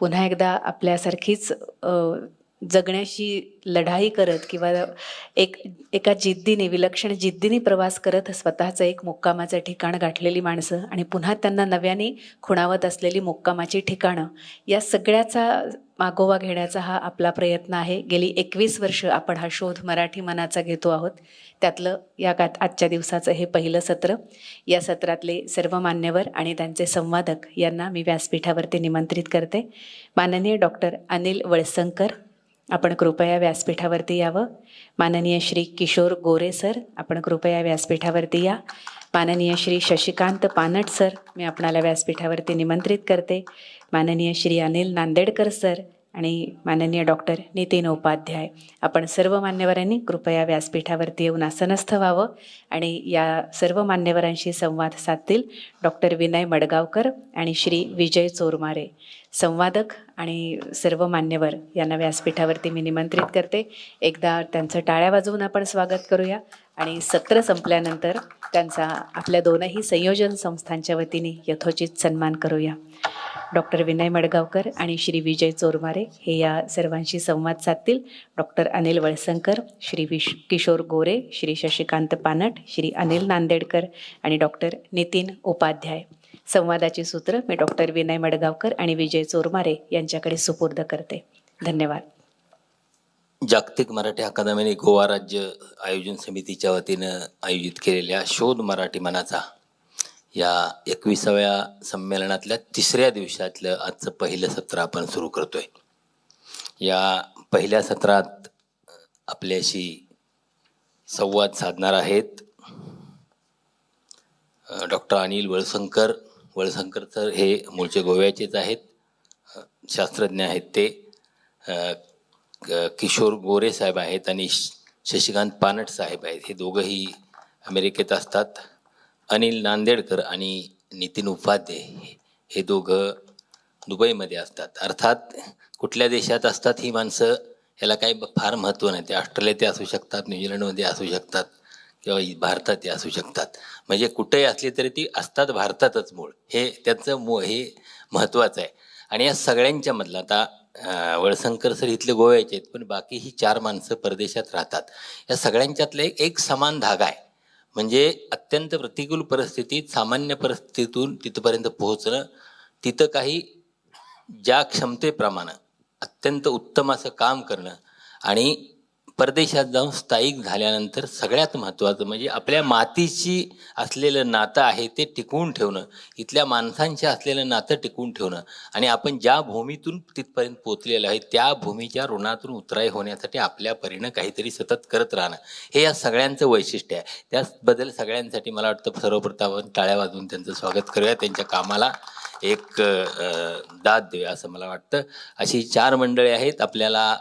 पुन्हा एकदा आपल्यासारखीच जगण्याशी लढाई करत किंवा एका जिद्दीने, विलक्षण जिद्दीने प्रवास करत स्वतःचं एक मुक्कामाचं ठिकाण गाठलेली माणसं आणि पुन्हा त्यांना नव्याने खुणावत असलेली मुक्कामाची ठिकाणं, या सगळ्याचा मागोवा घेण्याचा हा आपला प्रयत्न आहे. गेली 21 वर्ष आपण हा शोध मराठी मनाचा घेतो आहोत. त्यातलं आजच्या दिवसाचं हे पहिलं सत्र. या सत्रातले सर्व मान्यवर आणि त्यांचे संवादक यांना मी व्यासपीठावरती निमंत्रित करते. माननीय डॉक्टर अनिल वळसंकर, आपण कृपया व्यासपीठावरती यावं. माननीय श्री किशोर गोरे सर, आपण कृपया व्यासपीठावरती या. माननीय श्री शशिकांत पानट सर, मी आपणाला व्यासपीठावरती निमंत्रित करते. माननीय श्री अनिल नांदेडकर सर आणि माननीय डॉक्टर नितीन उपाध्याय, आपण सर्व मान्यवरांनी कृपया व्यासपीठावरती येऊन आसनस्थ व्हावं. आणि या सर्व मान्यवरांशी संवाद साधतील डॉक्टर विनय मडगावकर आणि श्री विजय चोरमारे. संवादक आणि सर्व मान्यवर यांना व्यासपीठावरती मी निमंत्रित करते. एकदा त्यांचं टाळ्या वाजवून आपण स्वागत करूया आणि सत्र संपल्यानंतर त्यांचा आपल्या दोनही संयोजन संस्थांच्या वतीने यथोचित सन्मान करूया. डॉक्टर विनय मडगावकर आणि श्री विजय चोरमारे हे या सर्वांशी संवाद साधतील. डॉक्टर अनिल वळसंकर, श्री किशोर गोरे, श्री शशिकांत पानट, श्री अनिल नांदेडकर आणि डॉक्टर नितीन उपाध्याय. संवादाची सूत्र मी डॉक्टर विनय मडगावकर आणि विजय चोरमारे यांच्याकडे सुपूर्द करते. धन्यवाद. जागतिक मराठी अकादमीने गोवा राज्य आयोजन समितीच्या वतीनं आयोजित केलेल्या शोध मराठी मनाचा या 21व्या संमेलनातल्या 3ऱ्या दिवसातलं आजचं पहिलं सत्र आपण सुरू करतोय. या पहिल्या सत्रात आपल्याशी संवाद साधणार आहेत डॉक्टर अनिल वळसंकर. वळसंकर सर हे मूळचे गोव्याचेच आहेत, शास्त्रज्ञ आहेत ते. किशोर गोरे साहेब आहेत आणि शशिकांत पानट साहेब आहेत, हे दोघंही अमेरिकेत असतात. अनिल नांदेडकर आणि नितीन उपाध्याय हे दोघं दुबईमध्ये असतात. अर्थात कुठल्या देशात असतात ही माणसं याला काही फार महत्त्व नाही. ते ऑस्ट्रेलियात असू शकतात, न्यूझीलंडमध्ये असू शकतात किंवा भारतात असू शकतात. म्हणजे कुठेही असली तरी ती असतात भारतातच मूळ, हे त्यांचं हे महत्त्वाचं आहे. आणि या सगळ्यांच्या मधलं आता वळसंकर सर इथले गोव्याचे आहेत, पण बाकी ही 4 माणसं परदेशात राहतात. या सगळ्यांच्यातलं एक समान धागा आहे, म्हणजे अत्यंत प्रतिकूल परिस्थितीत सामान्य परिस्थितीतून तिथपर्यंत पोहोचणं, तिथं काही ज्या क्षमतेप्रमाणे अत्यंत उत्तम असं काम करणं आणि परदेशात जाऊन स्थायिक झाल्यानंतर सगळ्यात महत्त्वाचं म्हणजे आपल्या मातीशी असलेलं नातं आहे ते टिकवून ठेवणं, इथल्या माणसांशी असलेलं नातं टिकवून ठेवणं आणि आपण ज्या भूमीतून तिथपर्यंत पोचलेलं आहे त्या भूमीच्या ऋणातून उतराई होण्यासाठी आपल्या परीनं काहीतरी सतत करत राहणं, हे या सगळ्यांचं वैशिष्ट्य आहे. त्याबद्दल सगळ्यांसाठी मला वाटतं सर्वप्रथम टाळ्या वाजवून त्यांचं स्वागत करूया, त्यांच्या कामाला एक दाद देऊया असं मला वाटतं. अशी 4 मंडळी आहेत आपल्याला,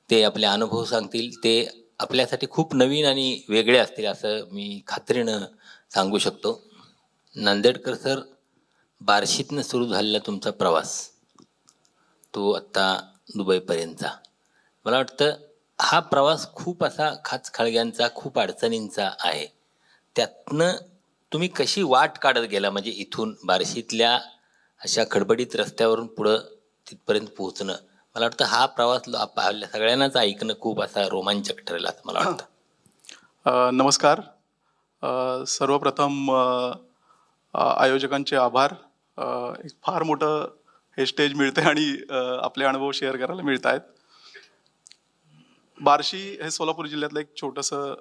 ते आपले अनुभव सांगतील. ते आपल्यासाठी खूप नवीन आणि वेगळे असतील असं मी खात्रीनं सांगू शकतो. नांदेडकर सर, बार्शीतनं सुरू झालेला तुमचा प्रवास तो आत्ता दुबईपर्यंतचा, मला वाटतं हा प्रवास खूप असा खाचखळग्यांचा, खूप अडचणींचा आहे. त्यातनं तुम्ही कशी वाट काढत गेला, म्हणजे इथून बार्शीतल्या अशा खडबडीत रस्त्यावरून पुढं तिथपर्यंत पोहोचणं, मला वाटतं हा प्रवास आपल्या सगळ्यांनाच ऐकणं खूप असा रोमांचक ठरेल असं मला वाटतं. नमस्कार. सर्वप्रथम आयोजकांचे आभार. एक फार मोठं हे स्टेज मिळते आणि आपले अनुभव शेअर करायला मिळत आहेत. बार्शी हे सोलापूर जिल्ह्यातलं एक छोटंसं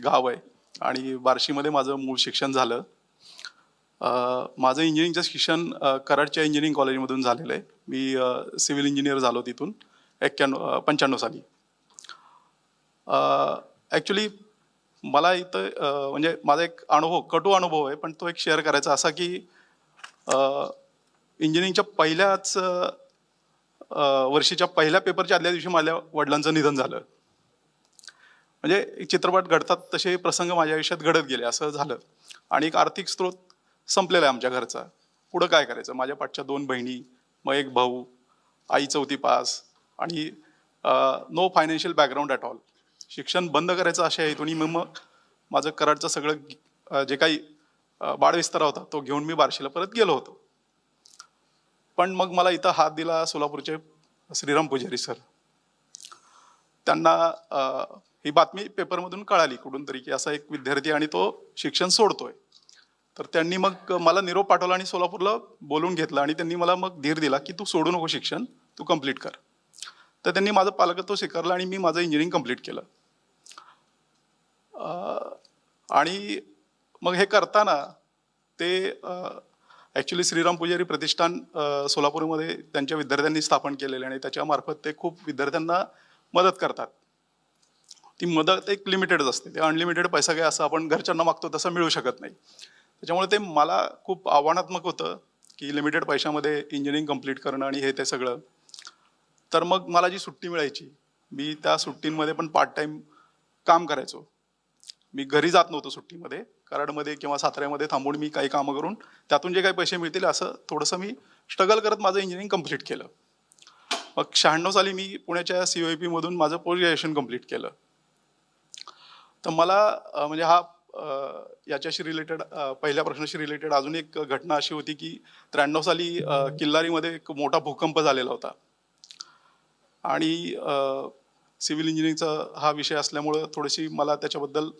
गाव आहे आणि बार्शीमध्ये माझं मूळ शिक्षण झालं. माझं इंजिनिअरिंगचं शिक्षण कराडच्या इंजिनिअरिंग कॉलेजमधून झालेलं आहे. मी सिव्हिल इंजिनियर झालो तिथून 95 साली. ॲक्च्युली मला इथं म्हणजे माझा एक अनुभव, कटू अनुभव आहे, पण तो एक शेअर करायचा असा की इंजिनिअरिंगच्या पहिल्याच वर्षीच्या पहिल्या पेपरच्या आदल्या दिवशी माझ्या वडिलांचं निधन झालं. म्हणजे चित्रपट घडतात तसे प्रसंग माझ्या आयुष्यात घडत गेले, असं झालं. आणि एक आर्थिक स्रोत संपलेला आहे आमच्या घरचा. पुढं काय करायचं? माझ्या पाठच्या 2 बहिणी, मग एक भाऊ, आई 4थी पास आणि no financial background at all. शिक्षण बंद करायचं अशा हेतून मग माझं कराडचं सगळं जे काही बाळविस्तारा होता तो घेऊन मी बार्शीला परत गेलो होतो. पण मग मला इथं हात दिला सोलापूरचे श्रीराम पुजारी सर. त्यांना ही बातमी पेपरमधून कळाली कुठून तरी की असा एक विद्यार्थी आणि तो शिक्षण सोडतोय. तर त्यांनी मग मला निरोप पाठवला आणि सोलापूरला बोलून घेतलं आणि त्यांनी मला मग धीर दिला की तू सोडू नको शिक्षण, तू कम्प्लीट कर. तर त्यांनी माझं पालकत्व स्वीकारलं आणि मी माझं इंजिनिअरिंग कम्प्लीट केलं. आणि मग हे करताना ते ॲक्च्युली श्रीराम पुजारी प्रतिष्ठान सोलापूरमध्ये त्यांच्या विद्यार्थ्यांनी स्थापन केलेले आणि त्याच्यामार्फत ते खूप विद्यार्थ्यांना मदत करतात. ती मदत एक लिमिटेडच असते, ते अनलिमिटेड पैसा काय असं आपण घरच्यांना मागतो तसं मिळू शकत नाही. त्याच्यामुळे ते मला खूप आव्हानात्मक होतं की लिमिटेड पैशामध्ये इंजिनिअरिंग कम्प्लीट करणं आणि हे ते सगळं. तर मग मला जी सुट्टी मिळायची, मी त्या सुट्टींमध्ये पण पार्ट टाईम काम करायचो. मी घरी जात नव्हतो सुट्टीमध्ये, कराडमध्ये किंवा साताऱ्यामध्ये थांबून मी काही कामं करून त्यातून जे काही पैसे मिळतील असं थोडंसं मी स्ट्रगल करत माझं इंजिनिअरिंग कम्प्लीट केलं. मग 96 साली मी पुण्याच्या COIP मधून माझं पोस्ट ग्रॅज्युएशन कम्प्लीट केलं. तर मला म्हणजे हा याच्याशी रिलेटेड पहिल्या प्रश्नाशी रिलेटेड अजून एक घटना अशी होती की 93 साली किल्लारीमध्ये एक मोठा भूकंप झालेला होता आणि सिव्हिल इंजिनिअरिंगचा हा विषय असल्यामुळं थोडीशी मला त्याच्याबद्दल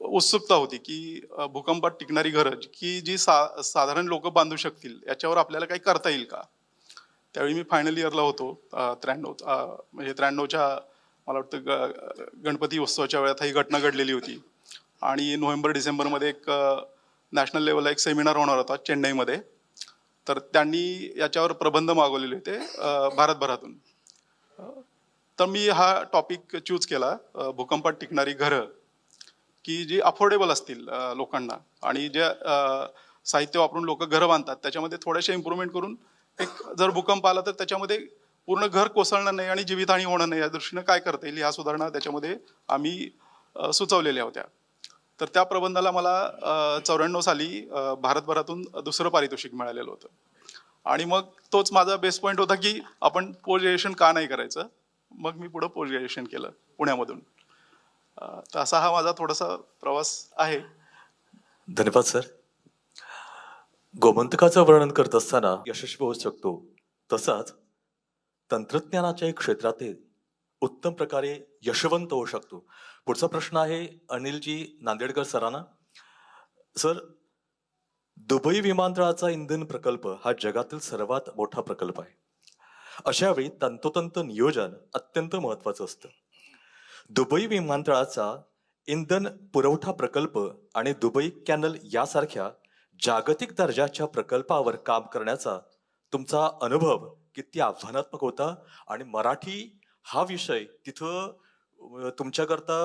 उत्सुकता होती की भूकंपात टिकणारी घरं की जी साधारण लोक बांधू शकतील याच्यावर आपल्याला काही करता येईल का. त्यावेळी मी फायनल इयरला होतो 93च्या मला वाटतं गणपती उत्सवाच्या वेळात ही घटना घडलेली होती आणि नोव्हेंबर-डिसेंबरमध्ये एक नॅशनल लेवलला एक सेमिनार होणार होता चेन्नईमध्ये. तर त्यांनी याच्यावर प्रबंध मागवलेले होते भारतभरातून. तर मी हा टॉपिक चूज केला, भूकंपात टिकणारी घरं की जी अफोर्डेबल असतील लोकांना आणि जे साहित्य वापरून लोक घरं बांधतात त्याच्यामध्ये थोडेसे इम्प्रूव्हमेंट करून एक जर भूकंप आला तर त्याच्यामध्ये पूर्ण घर कोसळणार नाही आणि जीवितहानी होणार नाही या दृष्टीनं काय करता येईल ह्या सुधारणा त्याच्यामध्ये आम्ही सुचवलेल्या होत्या. तर त्या प्रबंधाला मला 94 साली भारतभरातून दुसरं पारितोषिक मिळालेलं होतं आणि मग तोच माझा बेस्ट पॉईंट होता की आपण पोस्ट ग्रॅज्युएशन का नाही करायचं. मग मी पुढं पोस्ट ग्रॅज्युएशन केलं पुण्यामधून. तर असा हा माझा थोडासा प्रवास आहे. धन्यवाद सर. गोमंतकाचं वर्णन करत असताना यशस्वी होऊ शकतो, तसाच तंत्रज्ञानाच्या क्षेत्रातील उत्तम प्रकारे यशवंत होऊ शकतो. पुढचा प्रश्न आहे अनिलजी नांदेडकर सरांना. सर, दुबई विमानतळाचा इंधन प्रकल्प हा जगातील सर्वात मोठा प्रकल्प आहे. अशा वेळी तंतोतंत नियोजन अत्यंत महत्वाचं असतं. दुबई विमानतळाचा इंधन पुरवठा प्रकल्प आणि दुबई कॅनल यासारख्या जागतिक दर्जाच्या प्रकल्पावर काम करण्याचा तुमचा अनुभव किती आव्हानात्मक होता आणि मराठी हा विषय तिथं तुमच्याकरता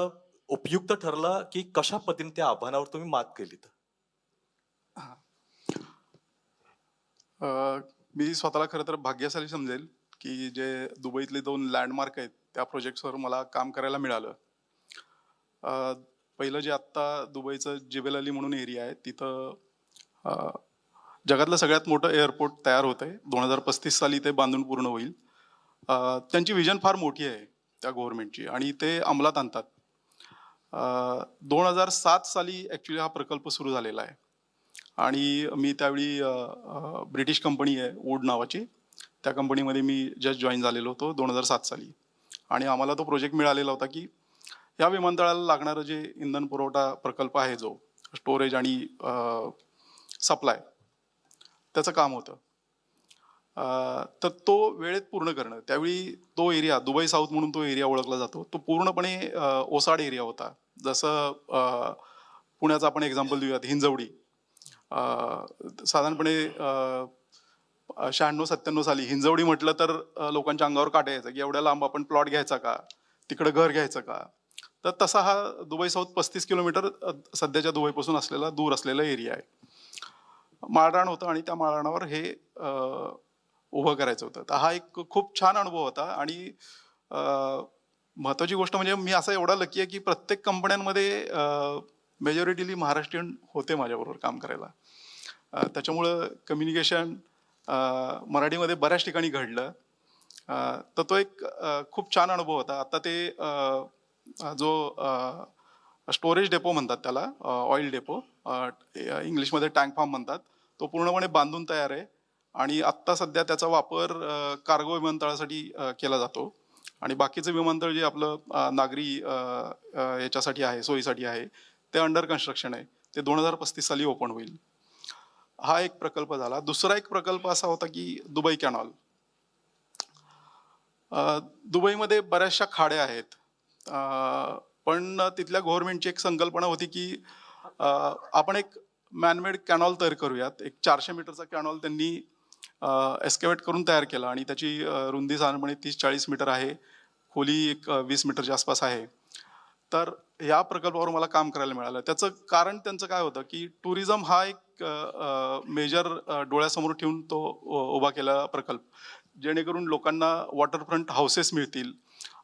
उपयुक्त ठरला की कशा पद्धतीने त्या आव्हानावर तुम्ही मात केलीत? मी स्वतःला खरं तर भाग्यशाली समजेल की जे दुबईतले 2 लँडमार्क आहेत त्या प्रोजेक्ट्सवर मला काम करायला मिळालं. पहिलं जे आत्ता दुबईचं जिबेल अली म्हणून एरिया आहे तिथं जगातलं सगळ्यात मोठं एअरपोर्ट तयार होत आहे. 2035 साली ते बांधून पूर्ण होईल. त्यांची विजन फार मोठी आहे त्या गव्हर्नमेंटची आणि ते अंमलात आणतात. 2007 साली ॲक्च्युली हा प्रकल्प सुरू झालेला आहे आणि मी त्यावेळी ब्रिटिश कंपनी आहे वूड नावाची, त्या कंपनीमध्ये मी जस्ट जॉईन झालेलो होतो 2007 साली आणि आम्हाला तो प्रोजेक्ट मिळालेला होता की या विमानतळाला लागणारं जे इंधन पुरवठा प्रकल्प आहे जो स्टोरेज आणि सप्लाय त्याचं काम होतं. तर तो वेळेत पूर्ण करणं. त्यावेळी तो एरिया दुबई साऊथ म्हणून तो एरिया ओळखला जातो, तो पूर्णपणे ओसाड एरिया होता. जसं पुण्याचं आपण एक्झाम्पल देऊयात हिंजवडी. साधारणपणे 96-97 साली हिंजवडी म्हटलं तर लोकांच्या अंगावर काटा यायचं की एवढ्या लांब आपण प्लॉट घ्यायचा का, तिकडं घर घ्यायचं का. तर तसा हा दुबई साऊथ 35 किलोमीटर सध्याच्या दुबईपासून असलेला दूर असलेला एरिया आहे. माळरान होतं आणि त्या माळरानावर हे उभं करायचं होतं. तर हा एक खूप छान अनुभव होता आणि महत्त्वाची गोष्ट म्हणजे मी असा एवढा लकी आहे की प्रत्येक कंपन्यांमध्ये मेजॉरिटीली महाराष्ट्रीयन होते माझ्याबरोबर काम करायला. त्याच्यामुळं कम्युनिकेशन मराठीमध्ये बऱ्याच ठिकाणी घडलं. तर तो एक खूप छान अनुभव होता. आता ते जो स्टोरेज डेपो म्हणतात त्याला, ऑइल डेपो, इंग्लिशमध्ये टँक फार्म म्हणतात, तो पूर्णपणे बांधून तयार आहे आणि आत्ता सध्या त्याचा वापर कार्गो विमानतळासाठी केला जातो आणि बाकीचं विमानतळ जे आपलं नागरी याच्यासाठी आहे, सोयीसाठी आहे, ते अंडर कन्स्ट्रक्शन आहे. ते 2035 साली ओपन होईल. हा एक प्रकल्प झाला. दुसरा एक प्रकल्प असा होता की दुबई कॅनॉल. दुबईमध्ये बऱ्याचशा खाड्या आहेत, पण तिथल्या गव्हर्नमेंटची एक संकल्पना होती की आपण एक मॅनमेड कॅनॉल तयार करूयात. एक 400 मीटरचा कॅनॉल त्यांनी एस्केवेट करून तयार केला आणि त्याची रुंदी साधारणपणे 30-40 मीटर आहे, खोली एक 20 मीटरच्या आसपास आहे. तर या प्रकल्पावर मला काम करायला मिळालं. त्याचं कारण त्यांचं काय होतं की टुरिझम हा एक मेजर डोळ्यासमोर ठेवून तो उभा केलेला प्रकल्प, जेणेकरून लोकांना वॉटरफ्रंट हाऊसेस मिळतील.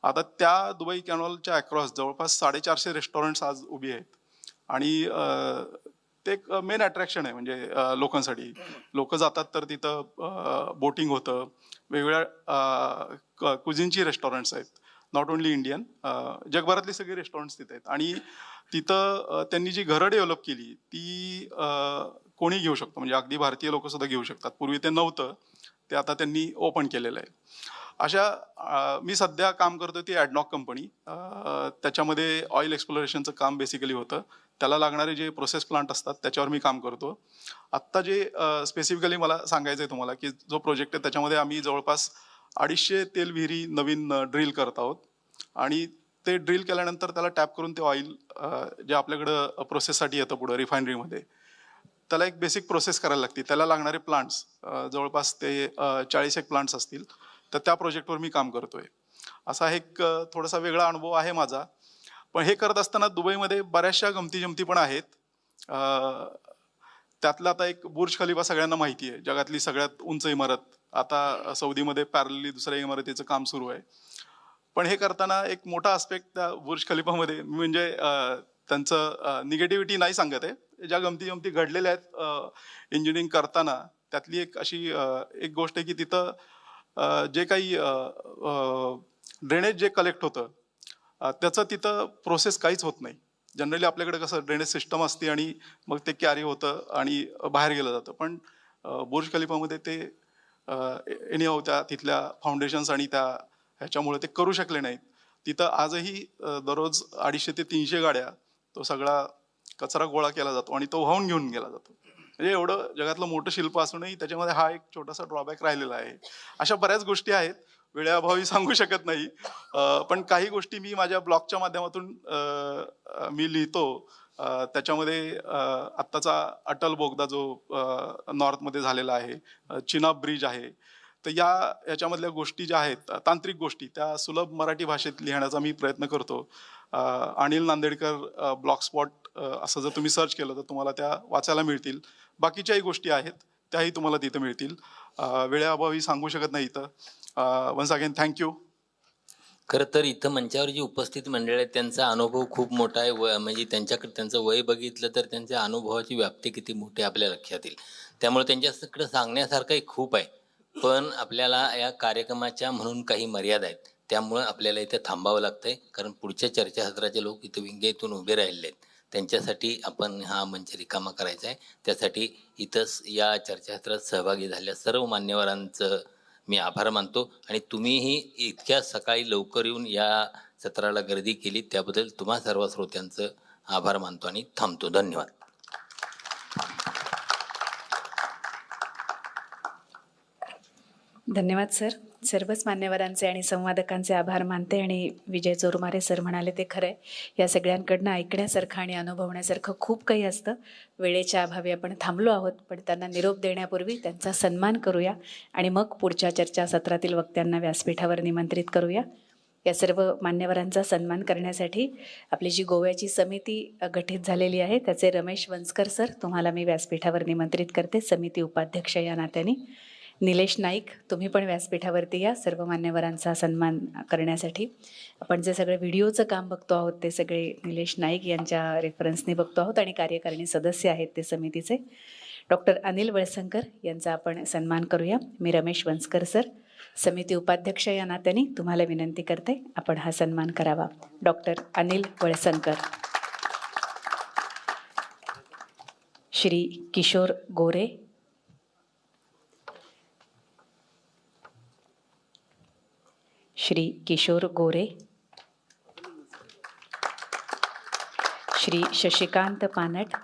आता त्या दुबई कॅनॉलच्या अक्रॉस जवळपास 450 रेस्टॉरंट्स आज उभी आहेत आणि ते एक मेन अट्रॅक्शन आहे म्हणजे लोकांसाठी. लोक जातात तर तिथं बोटिंग होतं, वेगवेगळ्या कुझिनची रेस्टॉरंट्स आहेत, नॉट ओन्ली इंडियन, जगभरातली सगळी रेस्टॉरंट्स तिथे आहेत. आणि तिथं त्यांनी जी घरं डेव्हलप केली ती कोणी घेऊ शकतो, म्हणजे अगदी भारतीय लोक सुद्धा घेऊ शकतात. पूर्वी ते नव्हतं, ते आता त्यांनी ओपन केलेलं आहे. अशा मी सध्या काम करतो ती ॲडनॉक कंपनी. त्याच्यामध्ये ऑइल एक्सप्लोरेशनचं काम बेसिकली होतं. त्याला लागणारे जे प्रोसेस प्लांट असतात त्याच्यावर मी काम करतो. आत्ता जे स्पेसिफिकली मला सांगायचं आहे तुम्हाला की जो प्रोजेक्ट आहे त्याच्यामध्ये आम्ही जवळपास 250 तेल विहिरी नवीन ड्रिल करत आहोत आणि ते ड्रिल केल्यानंतर त्याला टॅप करून ते ऑइल जे आपल्याकडं प्रोसेससाठी येतं पुढं रिफायनरीमध्ये, त्याला एक बेसिक प्रोसेस करायला लागते. त्याला लागणारे प्लांट्स जवळपास ते 40 एक प्लांट्स असतील. तर त्या प्रोजेक्टवर मी काम करतोय. असा एक थोडासा वेगळा अनुभव आहे माझा. पण हे करत असताना दुबईमध्ये बऱ्याचशा गमती जमती पण आहेत. त्यातला आता एक बुर्ज खलिफा सगळ्यांना माहिती आहे, जगातली सगळ्यात उंच इमारत. आता सौदीमध्ये पॅरलली दुसऱ्या इमारतीचं काम सुरू आहे. पण हे करताना एक मोठा आस्पेक्ट त्या बुर्ज खलिफामध्ये म्हणजे त्यांचं निगेटिव्हिटी नाही सांगत आहे, ज्या गमती जमती घडलेल्या आहेत इंजिनिअरिंग करताना त्यातली एक अशी एक गोष्ट आहे की तिथं जे काही ड्रेनेज जे कलेक्ट होतं त्याचं तिथं प्रोसेस काहीच होत नाही. जनरली आपल्याकडे कसं ड्रेनेज सिस्टम असते आणि मग ते कॅरी होतं आणि बाहेर गेलं जातं. पण बुर्ज खलिफामध्ये ते एनीहाऊ त्या तिथल्या फाउंडेशन्स आणि त्या ह्याच्यामुळे ते करू शकले नाहीत. तिथं आजही दररोज 250 ते 300 गाड्या तो सगळा कचरा गोळा केला जातो आणि तो वाहून घेऊन गेला जातो. म्हणजे एवढं जगातलं मोठं शिल्प असूनही त्याच्यामध्ये हा एक छोटासा ड्रॉबॅक राहिलेला आहे. अशा बऱ्याच गोष्टी आहेत, वेळेअभावी सांगू शकत नाही. पण काही गोष्टी मी माझ्या ब्लॉगच्या माध्यमातून मी लिहितो. त्याच्यामध्ये आत्ताचा अटल बोगदा जो नॉर्थमध्ये झालेला आहे, चिनाब ब्रिज आहे, तर याच्यामधल्या गोष्टी ज्या आहेत तांत्रिक गोष्टी त्या सुलभ मराठी भाषेत लिहिण्याचा मी प्रयत्न करतो. अनिल नांदेडकर ब्लॉग स्पॉट असं जर तुम्ही सर्च केलं तर तुम्हाला त्या वाचायला मिळतील. बाकीच्याही गोष्टी आहेत त्याही तुम्हाला तिथं मिळतील. वेळेअभावी सांगू शकत नाही इथं. Once again thank you. खरं तर इथं मंचावर जी उपस्थित मंडळी आहेत त्यांचा अनुभव खूप मोठा आहे. म्हणजे त्यांच्याकडे त्यांचं वय बघितलं तर त्यांच्या अनुभवाची व्याप्ती किती मोठी आपल्या लक्षात येईल. त्यामुळे त्यांच्याकडे सांगण्यासारखंही खूप आहे. पण आपल्याला या कार्यक्रमाच्या म्हणून काही मर्यादा आहेत, त्यामुळं आपल्याला इथं थांबावं लागतंय. कारण पुढच्या चर्चासत्राचे लोक इथं विंगेतून उभे राहिलेले आहेत, त्यांच्यासाठी आपण हा मंच रिकामा करायचा आहे. त्यासाठी इथंच या चर्चासत्रात सहभागी झालेल्या सर्व मान्यवरांचं मी आभार मानतो. आणि तुम्हीही इतक्या सकाळी लवकर येऊन या सत्राला गर्दी केली त्याबद्दल तुम्हा सर्व श्रोत्यांचं आभार मानतो आणि थांबतो. धन्यवाद. धन्यवाद सर. सर्वच मान्यवरांचे आणि संवादकांचे आभार मानते. आणि विजय जोरमारे सर म्हणाले ते खरं आहे, या सगळ्यांकडनं ऐकण्यासारखं आणि अनुभवण्यासारखं खूप काही असतं. वेळेच्या अभावी आपण थांबलो आहोत, पण त्यांना निरोप देण्यापूर्वी त्यांचा सन्मान करूया आणि मग पुढच्या चर्चासत्रातील वक्त्यांना व्यासपीठावर निमंत्रित करूया. या सर्व मान्यवरांचा सन्मान करण्यासाठी आपली जी गोव्याची समिती गठीत झालेली आहे त्याचे रमेश वंसकर सर तुम्हाला मी व्यासपीठावर निमंत्रित करते, समिती उपाध्यक्ष या नात्याने. निलेश नाईक तुम्ही पण व्यासपीठावरती या सर्व मान्यवरांचा सन्मान करण्यासाठी. आपण जे सगळे व्हिडिओचं काम बघतो आहोत ते सगळे निलेश नाईक यांच्या रेफरन्सने बघतो आहोत आणि कार्यकारिणी सदस्य आहेत ते समितीचे. डॉक्टर अनिल वळसंकर यांचा आपण सन्मान करूया. मी रमेश वंसकर सर समिती उपाध्यक्ष या नात्याने तुम्हाला विनंती करते आपण हा सन्मान करावा. डॉक्टर अनिल वळसंकर, श्री किशोर गोरे, श्री किशोर गोरे, श्री शशिकांत पानट,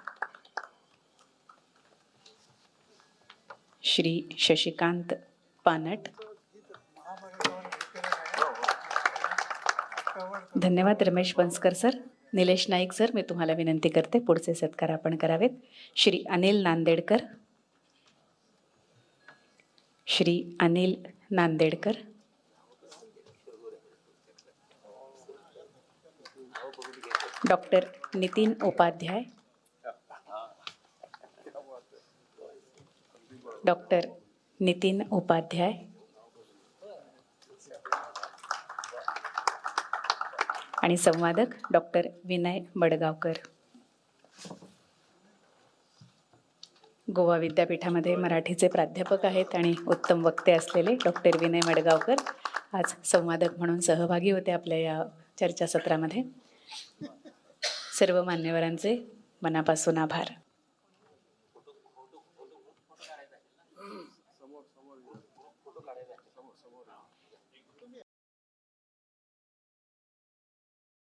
श्री शशिकांत पानट. धन्यवाद रमेश बनस्कर सर. निलेश नाईक सर, मी तुम्हाला विनंती करते पुढचे सत्कार आपण करावेत. श्री अनिल नांदेडकर, श्री अनिल नांदेडकर, डॉक्टर नितीन उपाध्याय, डॉक्टर नितीन उपाध्याय, आणि संवादक डॉक्टर विनय मडगावकर. गोवा विद्यापीठामध्ये मराठीचे प्राध्यापक आहेत आणि उत्तम वक्ते असलेले डॉक्टर विनय मडगावकर आज संवादक म्हणून सहभागी होते आपल्या या चर्चासत्रामध्ये. सर्व मान्यवरांचे मनापासून आभार.